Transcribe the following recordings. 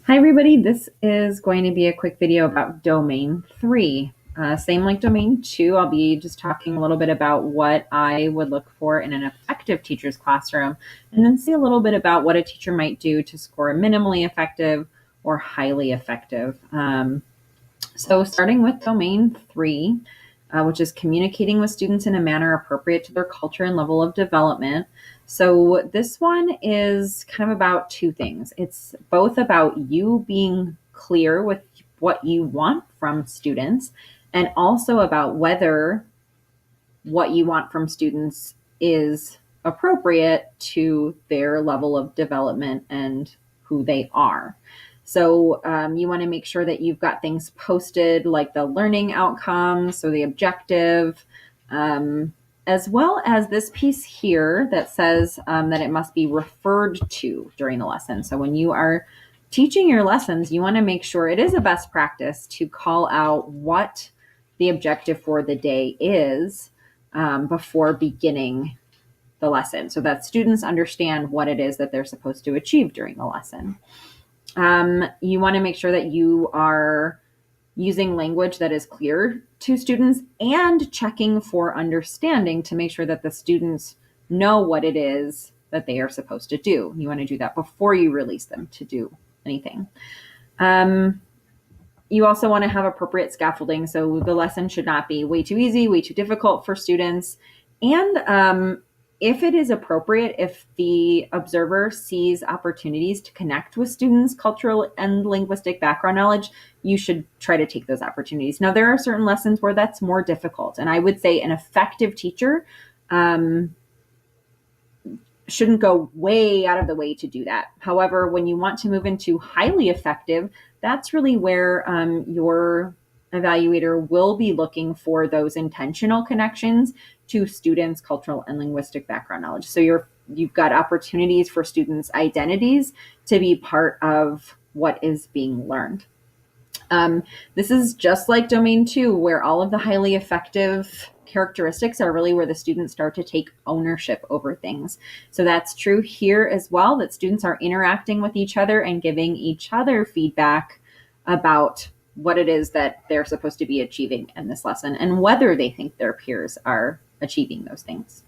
Hi everybody, this is going to be a quick video about Domain 3. Same like Domain 2, I'll be just talking a little bit about what I would look for in an effective teacher's classroom, and then see a little bit about what a teacher might do to score minimally effective or highly effective. So starting with Domain 3, which is communicating with students in a manner appropriate to their culture and level of development. So this one is kind of about two things. It's both about you being clear with what you want from students, and also about whether what you want from students is appropriate to their level of development and who they are. So you want to make sure that you've got things posted like the learning outcomes, so the objective, as well as this piece here that says that it must be referred to during the lesson. So when you are teaching your lessons, you want to make sure it is a best practice to call out what the objective for the day is before beginning the lesson, so that students understand what it is that they're supposed to achieve during the lesson. You want to make sure that you are using language that is clear to students and checking for understanding to make sure that the students know what it is that they are supposed to do. You want to do that before you release them to do anything. You also want to have appropriate scaffolding. So the lesson should not be way too easy, way too difficult for students. And if it is appropriate, if the observer sees opportunities to connect with students' cultural and linguistic background knowledge, you should try to take those opportunities. Now, there are certain lessons where that's more difficult. And I would say an effective teacher shouldn't go way out of the way to do that. However, when you want to move into highly effective, that's really where your evaluator will be looking for those intentional connections to students' cultural and linguistic background knowledge. So you've got opportunities for students' identities to be part of what is being learned. This is just like Domain 2, where all of the highly effective characteristics are really where the students start to take ownership over things. So that's true here as well, that students are interacting with each other and giving each other feedback about what it is that they're supposed to be achieving in this lesson and whether they think their peers are achieving those things.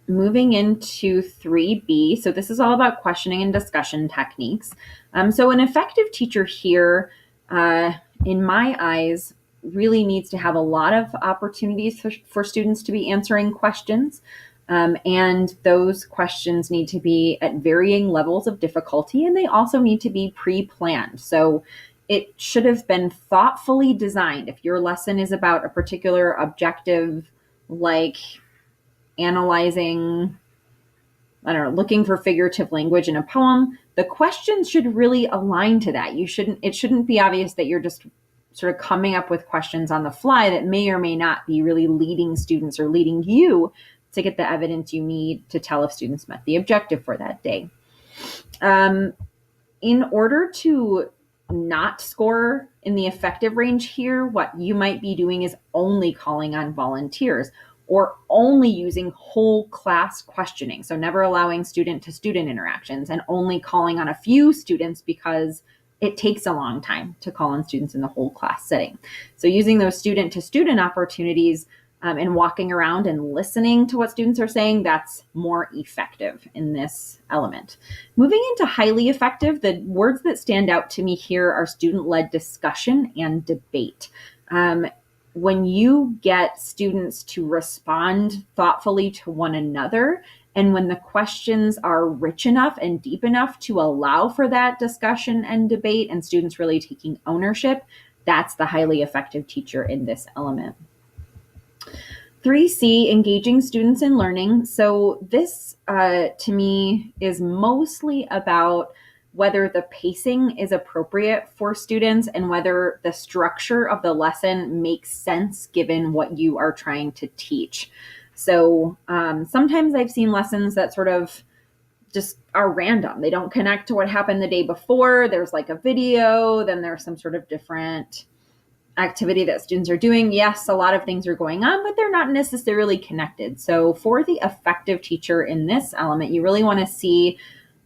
Moving into 3B, so this is all about questioning and discussion techniques. So an effective teacher here, in my eyes, really needs to have a lot of opportunities for students to be answering questions. And those questions need to be at varying levels of difficulty, and they also need to be pre-planned. So it should have been thoughtfully designed. If your lesson is about a particular objective, like analyzing, looking for figurative language in a poem, the questions should really align to that. It shouldn't be obvious that you're just sort of coming up with questions on the fly that may or may not be really leading students or leading you to get the evidence you need to tell if students met the objective for that day. In order to not score in the effective range here, what you might be doing is only calling on volunteers or only using whole class questioning. So never allowing student-to-student interactions and only calling on a few students because it takes a long time to call on students in the whole class setting. So using those student-to-student opportunities and walking around and listening to what students are saying, that's more effective in this element. Moving into highly effective, the words that stand out to me here are student-led discussion and debate. When you get students to respond thoughtfully to one another, and when the questions are rich enough and deep enough to allow for that discussion and debate and students really taking ownership, that's the highly effective teacher in this element. 3C, engaging students in learning. So this, to me, is mostly about whether the pacing is appropriate for students and whether the structure of the lesson makes sense given what you are trying to teach. So sometimes I've seen lessons that sort of just are random. They don't connect to what happened the day before. There's like a video, then there's some sort of different activity that students are doing, yes, a lot of things are going on, but they're not necessarily connected. So for the effective teacher in this element, you really want to see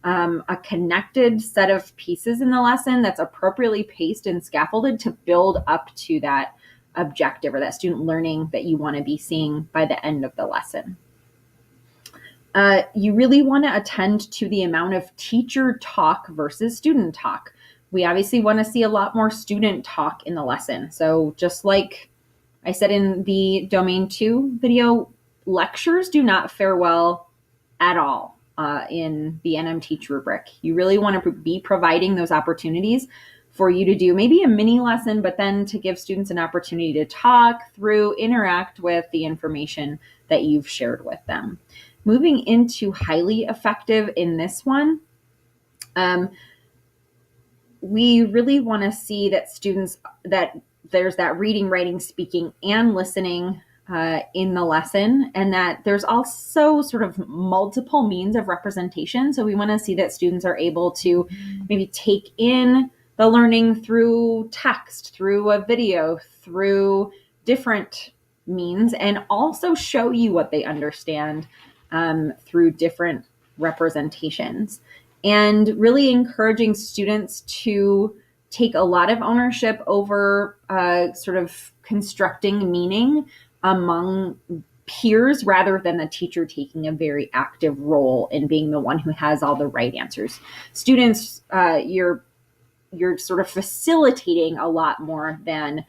a connected set of pieces in the lesson that's appropriately paced and scaffolded to build up to that objective or that student learning that you want to be seeing by the end of the lesson. You really want to attend to the amount of teacher talk versus student talk. We obviously want to see a lot more student talk in the lesson. So just like I said in the Domain 2 video, lectures do not fare well at all in the NM Teach rubric. You really want to be providing those opportunities for you to do maybe a mini lesson, but then to give students an opportunity to talk through, interact with the information that you've shared with them. Moving into highly effective in this one, we really want to see that students, that there's that reading, writing, speaking, and listening in the lesson, and that there's also sort of multiple means of representation. So we want to see that students are able to maybe take in the learning through text, through a video, through different means, and also show you what they understand through different representations. And really encouraging students to take a lot of ownership over sort of constructing meaning among peers rather than the teacher taking a very active role in being the one who has all the right answers. Students, you're sort of facilitating a lot more than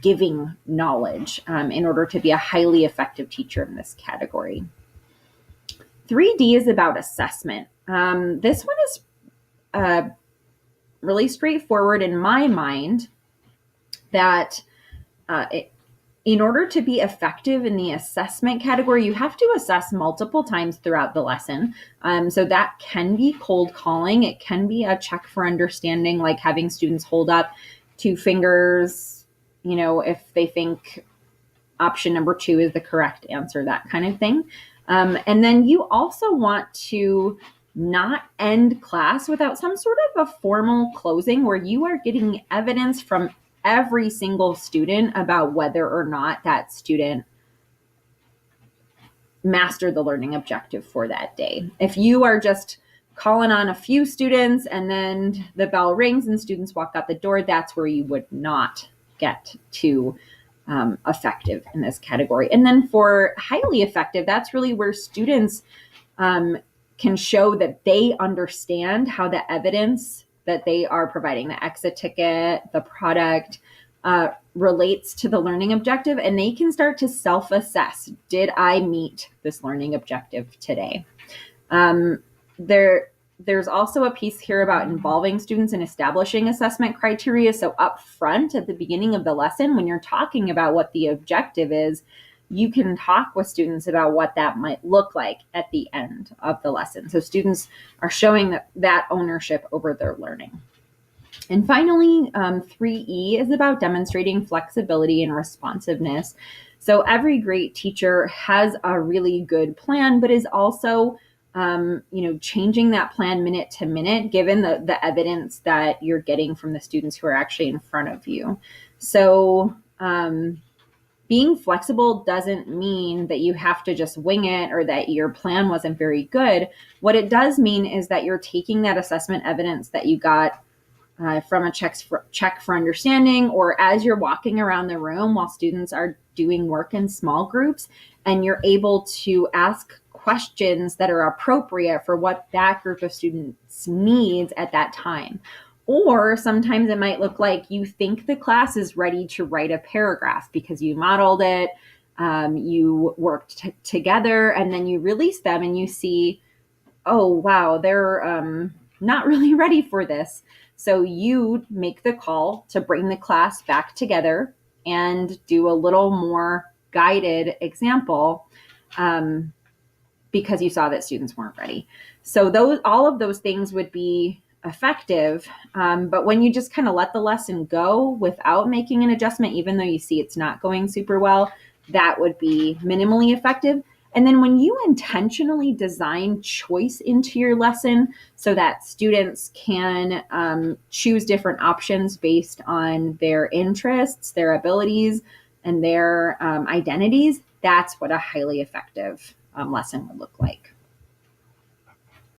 giving knowledge in order to be a highly effective teacher in this category. 3D is about assessment. This one is really straightforward in my mind, that in order to be effective in the assessment category, you have to assess multiple times throughout the lesson. So that can be cold calling. It can be a check for understanding, like having students hold up 2 fingers, if they think option number 2 is the correct answer, that kind of thing. And then you also want to not end class without some sort of a formal closing where you are getting evidence from every single student about whether or not that student mastered the learning objective for that day. If you are just calling on a few students and then the bell rings and students walk out the door, that's where you would not get to effective in this category. And then for highly effective, that's really where students can show that they understand how the evidence that they are providing, the exit ticket, the product, relates to the learning objective, and they can start to self-assess. Did I meet this learning objective today? There's also a piece here about involving students in establishing assessment criteria. So up front at the beginning of the lesson, when you're talking about what the objective is, you can talk with students about what that might look like at the end of the lesson. So students are showing that ownership over their learning. And finally, 3E is about demonstrating flexibility and responsiveness. So every great teacher has a really good plan, but is also changing that plan minute to minute, given the evidence that you're getting from the students who are actually in front of you. So being flexible doesn't mean that you have to just wing it or that your plan wasn't very good. What it does mean is that you're taking that assessment evidence that you got from a check for understanding, or as you're walking around the room while students are doing work in small groups, and you're able to ask questions that are appropriate for what that group of students needs at that time. Or sometimes it might look like you think the class is ready to write a paragraph because you modeled it, you worked together, and then you release them and you see, oh, wow, they're not really ready for this. So you make the call to bring the class back together and do a little more guided example because you saw that students weren't ready. So all of those things would be effective. But when you just kind of let the lesson go without making an adjustment, even though you see it's not going super well, that would be minimally effective. And then when you intentionally design choice into your lesson so that students can choose different options based on their interests, their abilities, and their identities, that's what a highly effective lesson would look like.